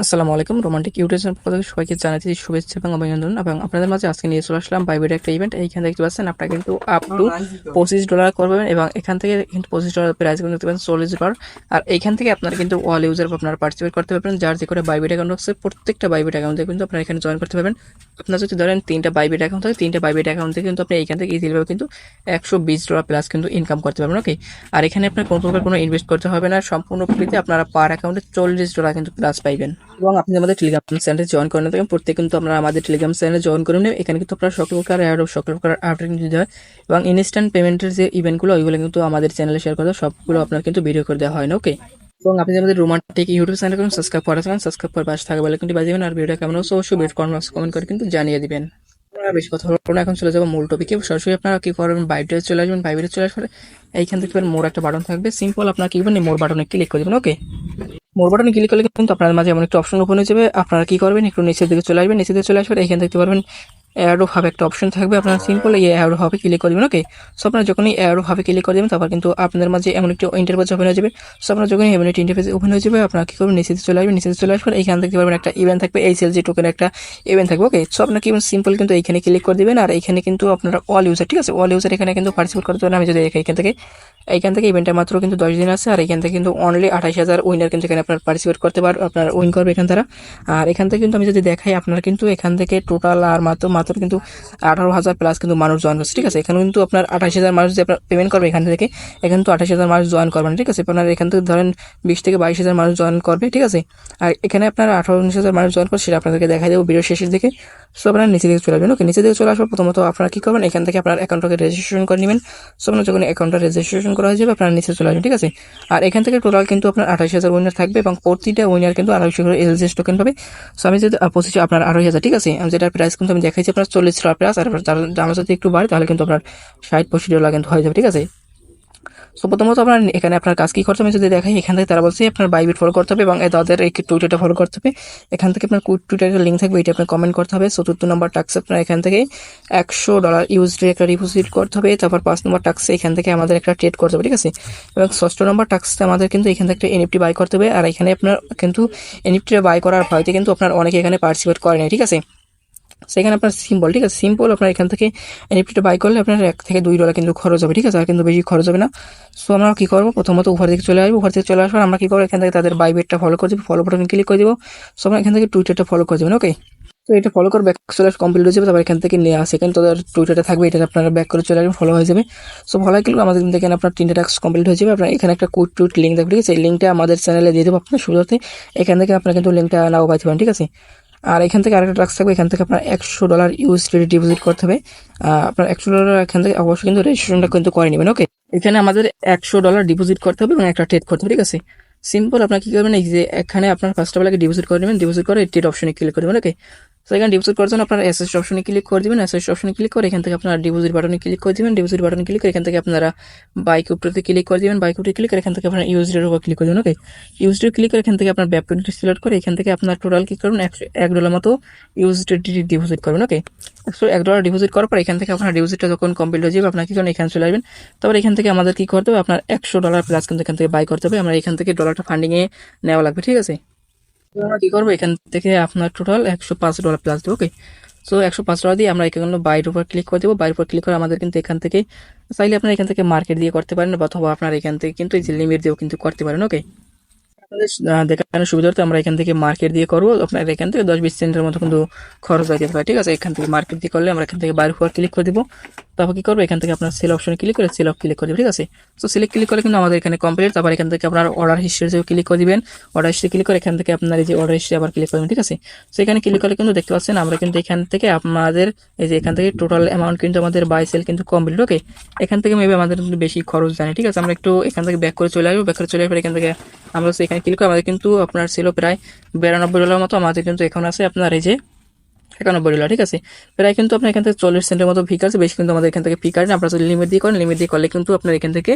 আসসালামু আলাইকুম। রোমান্টিক ইউটিউবের পক্ষ থেকে সবাইকে জানাচ্ছি শুভেচ্ছা এবং অভিনন্দন। এবং আপনাদের মাঝে আজকে নিয়ে চলে আসলাম বাইবিটের একটা ইভেন্ট। এইখানে দেখতে পাচ্ছেন আপনারা কিন্তু আপ টু $25 করবেন এবং এখান থেকে কিন্তু $25 প্রাইস কিন্তু দেখতে পাচ্ছেন $40। আর এইখান থেকে আপনারা কিন্তু অল ইউজার আপনারা পার্টিসিপেট করতে পারবেন। যার যে করে বাইবিট অ্যাকাউন্ট আছে প্রত্যেকটা বাইবিট অ্যাকাউন্টে কিন্তু আপনারা এখানে জয়েন করতে পারবেন। আপনার যদি ধরেন 3টা বাইবিট অ্যাকাউন্ট থাকে, 3টা বাইবিট অ্যাকাউন্টে কিন্তু আপনি এইখান থেকে ইজিলিভাবে কিন্তু $120 প্লাস কিন্তু ইনকাম করতে পারবেন। ওকে, আর এখানে আপনার কোনো প্রকার কোনো ইনভেস্ট করতে হবে না, সম্পূর্ণ ফ্রিতে আপনারা পার অ্যাকাউন্টে $40 কিন্তু প্লাস পাইবেন। এবং আপনি আমাদের টেলিগ্রাম চ্যানেলে জয়েন করে থাকেন, প্রত্যেক কিন্তু আমরা আমাদের টেলিগ্রাম চ্যানেলে জয়েন করে নেব। এখানে কিন্তু আপনারা সকল প্রকার সকল প্রকার আপডেট কিন্তু দেওয়া হয় এবং ইনস্ট্যান্ট পেমেন্টের যে ইভেন্টগুলো ওইগুলো কিন্তু আমাদের চ্যানেলে শেয়ার করা হয়, সবগুলো আপনার কিন্তু ভিডিও করে দেওয়া হয় না। ওকে, এবং আপনি আমাদের রোমান্টিক ইউটিউব চ্যানেল করুন, সাবস্ক্রাইব করে থাকেন, সাবস্ক্রাইব করে পাশে থাকা বেল কিন্তু বাজিয়ে দিবেন। আর ভিডিওটা কেমন হচ্ছে অবশ্যই কমেন্ট করে কিন্তু জানিয়ে দিবেন। আমরা বেশি কথা বলবো না, এখন চলে যাবো মূল টপিকে। সরাসরি আপনারা কি করবেন, বাইরে চলে আসবেন। বাইরে চলে আসলে এইখান থেকে মোর একটা বাটন থাকবে, সিম্পল আপনারা কি করবেন, মোর বাটনে ক্লিক করে দেবেন। ওকে, মোর বাটনে ক্লিক করলে কিন্তু আপনাদের মাঝে এমন একটা অপশন ওপেন হয়ে যাবে। আপনারা কি করবেন, একটু নিচের দিকে চলে আসবেন। নিচের দিকে চলে আসবেন, এখানে দেখতে পারবেন অ্যারো ভাবে একটা অপশন থাকবে। আপনারা সিম্পল এই অ্যারো ভাবে ক্লিক করে দেবেন। ওকে, সো আপনারা যখনই অ্যারো ভাবে ক্লিক করে দেবেন তারপর কিন্তু আপনাদের মাঝে এমন একটি ইন্টারফেস ওপেন হয়ে যাবে। সো আপনারা যখনই এমন একটি ইন্টারফেস ওপেন হয়ে যাবে, আপনারা কি করবেন, নিচে চলে আসবেন। নিচে চলে আসবেন, এইখান দেখতে পারবেন একটা ইভেন্ট থাকবে, এইচএলজি টোকেন একটা ইভেন্ট থাকবে। ওকে, সো আপনারা কি সিম্পল কিন্তু এইখানে ক্লিক করে দিবেন। আর এইখানে কিন্তু আপনারা অল ইউজার, ঠিক আছে, অল ইউজার এখানে কিন্তু পার্টিসিপেট করতে পারেন। আমি যদি এইখান থেকে ইভেন্টটা মাত্র কিন্তু 10 দিন আছে। আর এখান থেকে কিন্তু অনলি 28,000 উইনার কিন্তু এখানে আপনার পার্টিসিপেট করতে পারবে, আপনার উইন করবে এখান দ্বারা। আর এখান থেকে কিন্তু আমি যদি দেখাই, আপনার কিন্তু এখান থেকে টোটাল আর মাত্র কিন্তু 18,000 প্লাস কিন্তু মানুষ জয়েন করছে। ঠিক আছে, এখানে কিন্তু আপনার 28,000 মানুষ যে আপনার পেমেন্ট করবে এখান থেকে, এখানে তো 28,000 মানুষ জয়েন করবেন। ঠিক আছে, আপনার এখান থেকে ধরেন 20 থেকে 22,000 মানুষ জয়েন করবে। ঠিক আছে, আর এখানে আপনার 18,000 মানুষ জয়েন করছে, সেটা আপনাদেরকে দেখা দেবো ভিডিও শেষের দিকে। সো আপনারা নিচে দিকে চলে আসবেন। ওকে, নিচে দিকে চলে আসবে, প্রথমত আপনারা কি করবেন, এখান থেকে আপনার অ্যাকাউন্টটাকে রেজিস্ট্রেশন করে নেবেন। সো আপনার যখন অ্যাকাউন্টটা রেজিস্ট্রেশন করা হয়ে যাবে, আপনারা নিচে চলে আসবেন। ঠিক আছে, আর এখান থেকে টোটাল কিন্তু আপনার 28,000 উইনার থাকবে এবং প্রতিটা উইনার কিন্তু 250 করে এলজিএস টোকেন পাবে। সো আমি যদি 25 আপনার 28,000, ঠিক আছে, আমি যেটার প্রাইস কিন্তু আমি দেখাইছি আপনার $40 প্লাস। আর দাম যদি একটু বাড়ে তাহলে কিন্তু আপনার $60-65 কিন্তু হয়ে যাবে। ঠিক আছে, সো প্রথমত আপনার এখানে আপনার কাজ কি করতে হবে, আমি যদি দেখাই, এখান থেকে তারা বলছে আপনার বাইবিট ফলো করতে হবে এবং তাদের এই টুইটারটা ফলো করতে হবে। এখান থেকে আপনার টুইটারের লিঙ্ক থাকবে, এটা আপনার কমেন্ট করতে হবে। চতুর্থ নম্বর টাক্স আপনার এখান থেকে $100 ইউএসডি একটা ডিপোজিট করতে হবে। তারপর 5 নম্বর টাক্সে এখান থেকে আমাদের একটা ট্রেড করতে হবে। ঠিক আছে, এবং 6ষ্ঠ নম্বর টাক্সে আমাদের কিন্তু এখান থেকে একটা এনএফটি বাই করতে হবে। আর এখানে আপনার কিন্তু এনএফটি বাই করার ভয়তে কিন্তু আপনার অনেকে এখানে পার্টিসিপেট করে নাই। ঠিক আছে, সেখানে আপনার সিম্পল, ঠিক আছে, সিম্পল আপনার এখান থেকে এনএফটিটা বাই করলে আপনার $1 থেকে $2 কিন্তু খরচ হবে। ঠিক আছে, আর কিন্তু বেশি খরচ হবে না। সো আমরা কি করবো, প্রথমত উপর দিকে চলে আসবো। উপর থেকে চলে আসার আমরা কি করবো, এখান থেকে তাদের বাইবেটটা ফলো করে দেবো, ফলো বাটনে ক্লিক করে দেবো। সো আমরা এখান থেকে টুইটারটা ফলো করে দেবেন। ওকে, তো এটা ফলো করে ব্যাক চলে আসবে, কমপ্লিট হয়ে যাবে। তারপর এখান থেকে সেকেন্ড তাদের টুইটারটা থাকবে, এটা আপনারা ব্যাক করে চলে আসবেন, ফলো হয়ে যাবে। সো ফলো হয়ে গেলে আমাদের কিন্তু এখানে আপনার 3টা টাস্ক কমপ্লিট হয়ে যাবে। আপনার এখানে একটা টুইট লিঙ্ক থাকবে, ঠিক আছে, এই লিঙ্কটা আমাদের চ্যানেলে দিয়ে দেবো আপনার শুরুতে। এখান থেকে আপনারা কিন্তু লিঙ্কটা নাও পাইতে পারেন। ঠিক আছে, আর এখান থেকে আরেকটা টাস্ক থাকবে, এখান থেকে আপনার $100 ইউএসডি ডিপোজিট করতে হবে। আপনার $100 এখান থেকে অবশ্যই কিন্তু রেজিস্ট্রেশনটা কিন্তু করে নেবেন। ওকে, এখানে আমাদের $100 ডিপোজিট করতে হবে এবং একটা ট্রেড করতে হবে। ঠিক আছে, সিম্পল আপনার কি করবেন, এই যে এখানে আপনার ফার্স্ট অফ অল ডিপোজিট করে নেবেন, ডিপোজিট করে ট্রেড অপশনে ক্লিক করে দেবেন। ওকে, তো এখানে ডিপোজিট করার জন্য আপনার এসএস অপশনে ক্লিক করে দিবেন। এসএস অপশনে ক্লিক করে এখান থেকে আপনার ডিপোজিট বাটনে ক্লিক করে দিবেন। ডিপোজিট বাটনে ক্লিক করে এখান থেকে আপনারা বাই ক্রিপ্টোতে ক্লিক করে দিবেন। বাই ক্রিপ্টো ক্লিক করে এখান থেকে আপনার ইউএসডির উপর ক্লিক করে দেবেন। ওকে, ইউএসডি ক্লিক করে এখান থেকে আপনার ব্যাপ টোয়েন্টি সিলেক্ট করে এখান থেকে আপনার টোটাল কি করবেন, $1 মতো ইউএসডি ডিপোজিট করবেন। ওকে, $1 ডিপোজিট করার পর এখান থেকে আপনার ডিপোজিটটা যখন কমপ্লিট হয়ে যাবে, আপনার কি করেন, এখানে চলে আসবেন। তারপর এখান থেকে আমাদের কি করতে হবে, আপনার $100 প্লাস কিন্তু এখান থেকে বাই করতে হবে। আমরা এখান থেকে ডলারটা ফান্ডিংয়ে নেওয়া লাগবে। ঠিক আছে, তো আমরা কি করবো, এখান থেকে আপনার টোটাল $105 প্লাস দেবো। ওকে, সো $105 দিয়ে আমরা এখানে বাইরের উপর ক্লিক করে দেবো। বাইরের উপর ক্লিক করে আমাদের কিন্তু এখান থেকে চাইলে আপনার এখান থেকে মার্কেট দিয়ে করতে পারেন, অথবা আপনার এখান থেকে কিন্তু এই যে লিমিট দিয়েও কিন্তু করতে পারেন। ওকে, আপনাদের দেখানোর সুবিধার্থে আমরা এখান থেকে মার্কেট দিয়ে করবো। আপনার এখান থেকে 10-20 সেন্টের মতো কিন্তু খরচ হয়ে যেতে পারে। ঠিক আছে, এখান থেকে মার্কেট দিয়ে করলে আমরা এখান থেকে বাইরের উপর ক্লিক করে দিব। তারপর কি করবো, এখান থেকে আপনার সেল অপশনে ক্লিক করে সেল অফ ক্লিক করে দেবেন। ঠিক আছে, তো সিলেক্ট ক্লিক করলে কিন্তু আমাদের এখানে কমপ্লিট। তারপর এখান থেকে আপনার অর্ডার হিস্ট্রি ক্লিক করে দিবেন। অর্ডার হিস্ট্রি ক্লিক করে এখান থেকে আপনার এই যে অর্ডার হিস্ট্রি আবার ক্লিক করবেন। ঠিক আছে, তো এখানে ক্লিক করলে কিন্তু দেখতে পাচ্ছেন আমরা কিন্তু এখান থেকে আমাদের এই যে এখান থেকে টোটাল অ্যামাউন্ট কিন্তু আমাদের বাই সেল কিন্তু কমপ্লিট। ওকে, এখান থেকে মেবি আমাদের কিন্তু বেশি খরচ জানি। ঠিক আছে, আমরা একটু এখান থেকে ব্যাক করে চলে আসবো। ব্যাক করে চলে আসবো, এখান থেকে আমরা এখানে ক্লিক করে আমাদের কিন্তু আপনার সেলও প্রায় $92 মতো আমাদের কিন্তু এখন আছে আপনার এই যে $91। ঠিক আছে, প্রায় কিন্তু আপনার এখান থেকে 40 সেন্টের মতো ফি কাটছে, বেশি কিন্তু আমাদের এখান থেকে ফি কাটে। আপনার যদি লিমিট দিয়ে করেন, লিমিট দিয়ে করলে কিন্তু আপনার এখান থেকে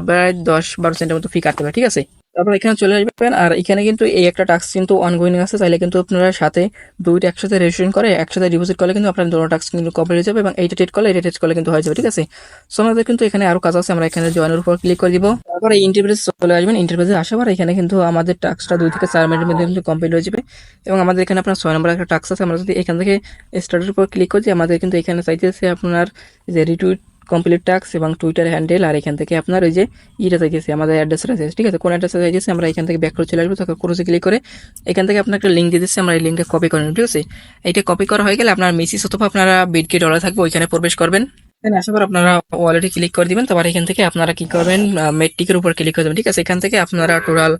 প্রায় 10-12 সেন্টের মতো ফি কাটতে পারে। ঠিক আছে, তারপর এখানে চলে আসবেন, আর এখানে কিন্তু এই একটা টাস্ক কিন্তু অনগোয়িং আছে, চাইলে কিন্তু আপনারা সাথে দুইটা একসাথে রেজিস্ট্রেশন করে একসাথে ডিপোজিট করলে কিন্তু আপনার দুটো টাস্ক কিন্তু কমপ্লিট হয়ে যাবে, এবং এইটা টেট করলে এটা টেট করলে কিন্তু হয়ে যাবে, ঠিক আছে। সো আমাদের কিন্তু এখানে আরো কাজ আছে, আমরা এখানে জয়েনের উপর ক্লিক করে দিব। তারপরে ইন্টারফেসে চলে আসবেন, ইন্টারফেসে আসার পর এখানে কিন্তু আমাদের টাস্কটা 2 থেকে 4 মিনিটের মধ্যে কিন্তু কমপ্লিট হয়ে যাবে। এবং আমাদের এখানে আপনার 6 নম্বর একটা টাস্ক আছে, আমরা যদি এখান থেকে স্টার্টের উপর ক্লিক করি, আমাদের কিন্তু এখানে চাইতেছে আপনার যে রিটুইট কমপ্লিট টাস্ক এবং টুইটার হ্যান্ডেল, আর এখান থেকে আপনার ওই যে ইটা চাইতেছে আমাদের অ্যাড্রেসটা চাইছে, ঠিক আছে। কোন অ্যাড্রেসটা চাইতেছে আমরা এখান থেকে ব্যাক করে চলে আসবো, তখন ক্রসে ক্লিক করে এখান থেকে আপনার একটা লিঙ্ক দিয়ে দিচ্ছে, আমরা এই লিঙ্কটা কপি করে নেব, ঠিক আছে। এইটা কপি করা হয়ে গেলে আপনার মেসেজ অথবা আপনারা বিটকে ডলার থাকবে ওইখানে প্রবেশ করবেন। এখানে আসার পর আপনারা ওয়ালেটে ক্লিক করে দিবেন, তারপর এখান থেকে আপনারা কি করবেন, মেট্রিকের উপর ক্লিক করে দেবেন, ঠিক আছে। এখান থেকে আপনারা টোটাল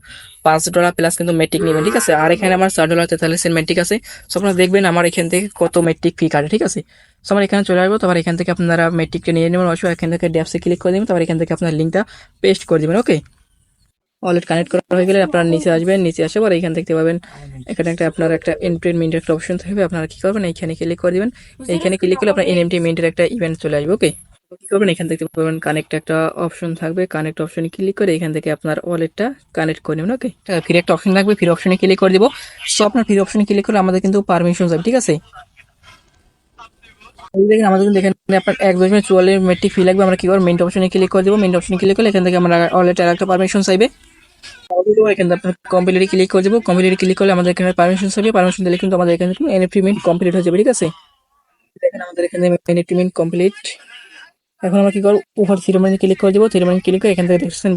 $5 প্লাস কিন্তু মেট্রিক নেবেন, ঠিক আছে। আর এখানে আমার $4.43 মেট্রিক আছে। সো আপনারা দেখবেন আমার এখান থেকে কত মেট্রিক ফি কাটে, ঠিক আছে। সো আমরা এখানে চলে আসবো, তারপর এখান থেকে আপনারা মেট্রিকটা নিয়ে নেবেন, অবশ্যই এখান থেকে ড্যাপসে ক্লিক করে দেবেন, তারপর এখান থেকে আপনার লিঙ্কটা পেস্ট করে দেবেন, ওকে। ওয়ালেট কানেক্ট করা হয়ে গেলে আপনারা নিচে আসবেন, নিচে আসার পর এখান থেকে পাবেন এখানে একটা আপনার একটা এনএফটি মিন্টের একটা অপশন থাকবে, আপনারা কি করবেন এইখানে ক্লিক করে দিবেন। এইখানে ক্লিক করলে আপনার এনএফটি মিন্টের একটা ইভেন্ট চলে আসবে, ওকে। কি করবেন, এখান থেকে পাবেন কানেক্ট একটা অপশন থাকবে, কানেক্ট অপশনে ক্লিক করে এখান থেকে আপনার ওয়ালেটটা কানেক্ট করে নেবেন, ওকে। ফ্রি একটা অপশন থাকবে, ফ্রি অপশনে ক্লিক করে দিব। সো আপনার ফ্রি অপশনে ক্লিক করলে আমাদের কিন্তু পারমিশন যাবে, ঠিক আছে। এই দেখেন আমাদের কিন্তু এখানে আপনার 1.44 মেট্রিক ফি লাগবে, আমরা কি করব মেইন অপশনে ক্লিক করে দিব। মেইন অপশনে ক্লিক করলে এখান থেকে আমরা ওয়ালেটের একটা পারমিশন চাইবে, এখান থেকে আপনার কমপ্লিটলি ক্লিক করে দেবো। কমপ্লিটলি ক্লিক করলে আমাদের এখানে পারমিশন চাইবে, পারমিশন দিলে কিন্তু আমাদের এখানে এনএফটি মিন্ট কমপ্লিট হয়ে যাবে, ঠিক আছে। দেখেন আমাদের এখানে এনএফটি মিন্ট কমপ্লিট। এখন আমরা কি করব, উপর থ্রি লাইনে ক্লিক করে দেবো। থ্রি লাইনে ক্লিক করে এখান থেকে দেখছেন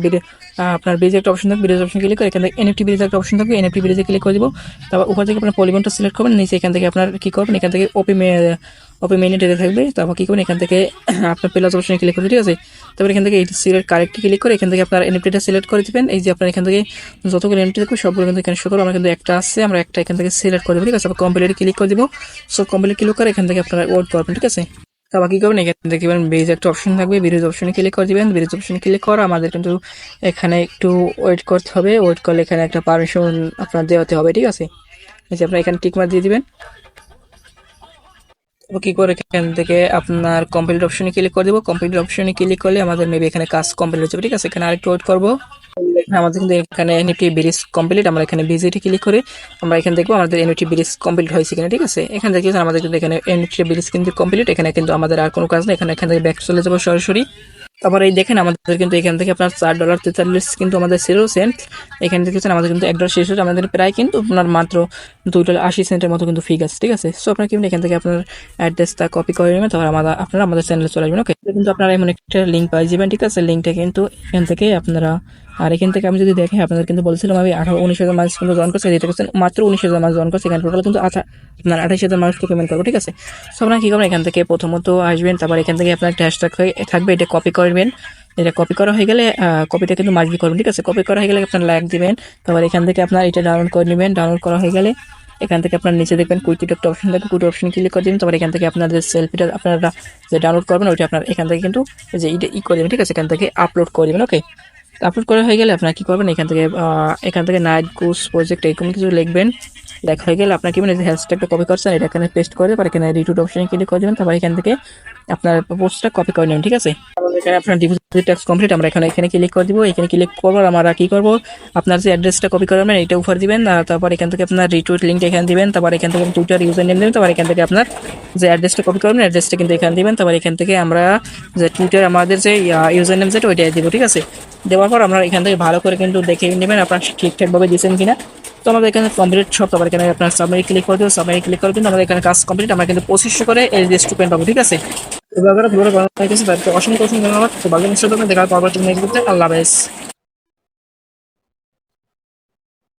আপনার ব্রিজ একটা অপশন থাকবে, ব্রিজ অপশন ক্লিক করে এখান থেকে এনএফটি ব্রিজ একটা অপশন থাকবে, এনএফটি ব্রিজে ক্লিক করে দিব। তারপর উপর থেকে আপনার পলিগনটা সিলেক্ট করবেন, নিচে এখান থেকে আপনার কি করবেন, এখান থেকে ওপি মেইনে থাকবে। তারপর কি করবেন, এখান থেকে আপনার প্লাস অপশনে ক্লিক করবেন, ঠিক আছে। তারপর এখান থেকে এই সিলেক্ট কারেক্ট ক্লিক করে এখান থেকে আপনার এনএফটিটা সিলেক্ট করে দিবেন। এই যে আপনার এখান থেকে যতগুলো এনএফটি থাকবে সবগুলো কিন্তু এখানে শো করবে, আমরা কিন্তু একটা আছে, আমরা একটা এখান থেকে সিলেক্ট করে দেবো, ঠিক আছে। তারপর কমপ্লিট ক্লিক করে দিব। সো কমপ্লিট ক্লিক করে এখান থেকে আপনারা ওয়েট করবেন, ঠিক আছে। তারপর কি করবেন, এখান থেকে ব্রিজ একটা অপশন থাকবে, ব্রিজ অপশনে ক্লিক করে দিবেন। ব্রিজ অপশনে ক্লিক করা আমাদের কিন্তু এখানে একটু ওয়েট করতে হবে, ওয়েট করলে এখানে একটা পারমিশন আপনার দেওয়াতে হবে, ঠিক আছে। এই যে আপনার এখানে টিক মার্ক দিয়ে দিবেন। কি করে এখান থেকে আপনার কমপ্লিট অপশনে ক্লিক করে দেবো। কমপ্লিট অপশনে ক্লিক করলে আমাদের মেবি এখানে কাজ কমপ্লিট হয়ে যাবে, ঠিক আছে। এখানে আরেকটু ওয়েট করবো। আমাদের কিন্তু এখানে এনএফটি ব্রিজ কমপ্লিট, আমরা এখানে ভিজিটে ক্লিক করে আমরা এখানে দেখবো আমাদের এনএফটি ব্রিজ কমপ্লিট হয়েছে কিনা, ঠিক আছে। এখান থেকে আমাদের কিন্তু এখানে এনএফটি ব্রিজ কিন্তু কমপ্লিট, এখানে কিন্তু আমাদের আর কোনো কাজ নেই, এখান থেকে ব্যাক চলে যাবো সরাসরি। তারপরে এই দেখেন আমাদের কিন্তু এখান থেকে আপনার $4.43 কিন্তু আমাদের 0 সেন্ট এখানে দেখেছেন, আমাদের কিন্তু $1 শেষ হচ্ছে, আমাদের প্রায় কিন্তু আপনার মাত্র $2.80 মতো কিন্তু ফিক আছে, ঠিক আছে। সো আপনার কিন্তু এখান থেকে আপনার অ্যাড্রেসটা কপি করে নেবেন, তারপর আপনারা আমাদের চ্যানেলে চলে আসবেন, ওকে। কিন্তু আপনারা এমন একটা লিঙ্ক পাই যাবেন, ঠিক আছে। লিঙ্কটা কিন্তু এখান থেকে আপনারা, আর এখান থেকে আমি যদি দেখি আপনাদের কিন্তু বলছিলাম আমি 19,000 মানুষ কিন্তু জয়েন করছে, যেটা করছেন মাত্র 19,000 মানুষ জয়েন করছে, এখানে টোটাল কিন্তু আপনার 28,000 মানুষকে পেমেন্ট করবো, ঠিক আছে। সো আপনারা কী করবেন, এখান থেকে প্রথমত আসবেন, তারপর এখান থেকে আপনার একটা হ্যাশট্যাগ থাকবে, এটা কপি করবেন। এটা কপি করা হয়ে গেলে কপিটা কিন্তু মার্ক করবেন, ঠিক আছে। কপি করা হয়ে গেলে আপনার লাইক দিবেন, তারপর এখান থেকে আপনার এটা ডাউনলোড করে নেবেন। ডাউনলোড করা হয়ে গেলে এখান থেকে আপনার নিচে দেখবেন কুইটির একটা অপশন থাকবে, কুইটি অপশন ক্লিক করে দিবেন। তারপর এখান থেকে আপনাদের সেলফিটা আপনারা যে ডাউনলোড করবেন ওইটা আপনার এখান থেকে কিন্তু যে এটা করে দেবেন, ঠিক আছে। এখান থেকে আপলোড করে দেবেন, ওকে। আপলোড করা হয়ে গেলে আপনার কি করবেন, এখান থেকে নাইট গুস প্রজেক্ট এরকম কিছু লিখবেন। লেখা হয়ে গেলে আপনার কি মানে হ্যাশট্যাগটা কপি করছেন এটা এখানে পেস্ট করে দেবেন, এখানে রিটুইট অপশনে ক্লিক করে দেবেন। তারপর এখান থেকে আপনার পোস্টটা কপি করে নেবেন, ঠিক আছে। এখানে আপনার ডিপোজিট ট্যাক্স কমপ্লিট, আমরা এখানে ক্লিক করে দিব। এখানে ক্লিক করবো আমরা কি করবো, আপনার যে অ্যাড্রেসটা কপি করবেন এটা উপর দিবেন, তারপর এখান থেকে আপনার রিটুইট লিঙ্কটা এখানে দিবেন। তারপর এখান থেকে টুইটার ইউজার নেম দেবেন। তারপর এখান থেকে আপনার যে অ্যাড্রেসটা কপি করবেন অ্যাড্রেসটা কিন্তু এখানে দিবেন। তারপর এখান থেকে আমরা যে টুইটার আমাদের যে ইউজার নেম যেটা ওইটাই দিব, ঠিক আছে। দেওয়ার পর আমরা এখান থেকে ভালো করে কিন্তু দেখে নেবেন আপনার ঠিকঠাকভাবে দিয়েছেন কিনা। তো আমাদের এখানে কমপ্লিট সব, তারপর এখানে আপনার সাবমিট ক্লিক করে দেবো। সাবমিট ক্লিক করে কিন্তু আমাদের এখানে কাজ কমপ্লিট, আমরা কিন্তু 2500 করে এলজিএস টোকেন পাবো, ঠিক আছে। এবার পুরো বাংলা হয়ে গেছে, তাদেরকে অসংখ্য ধন্যবাদ। তো বাকি নিশ্চয় দেখা পরবর্তী নিউজ করতে। আল্লাহ হাফেজ।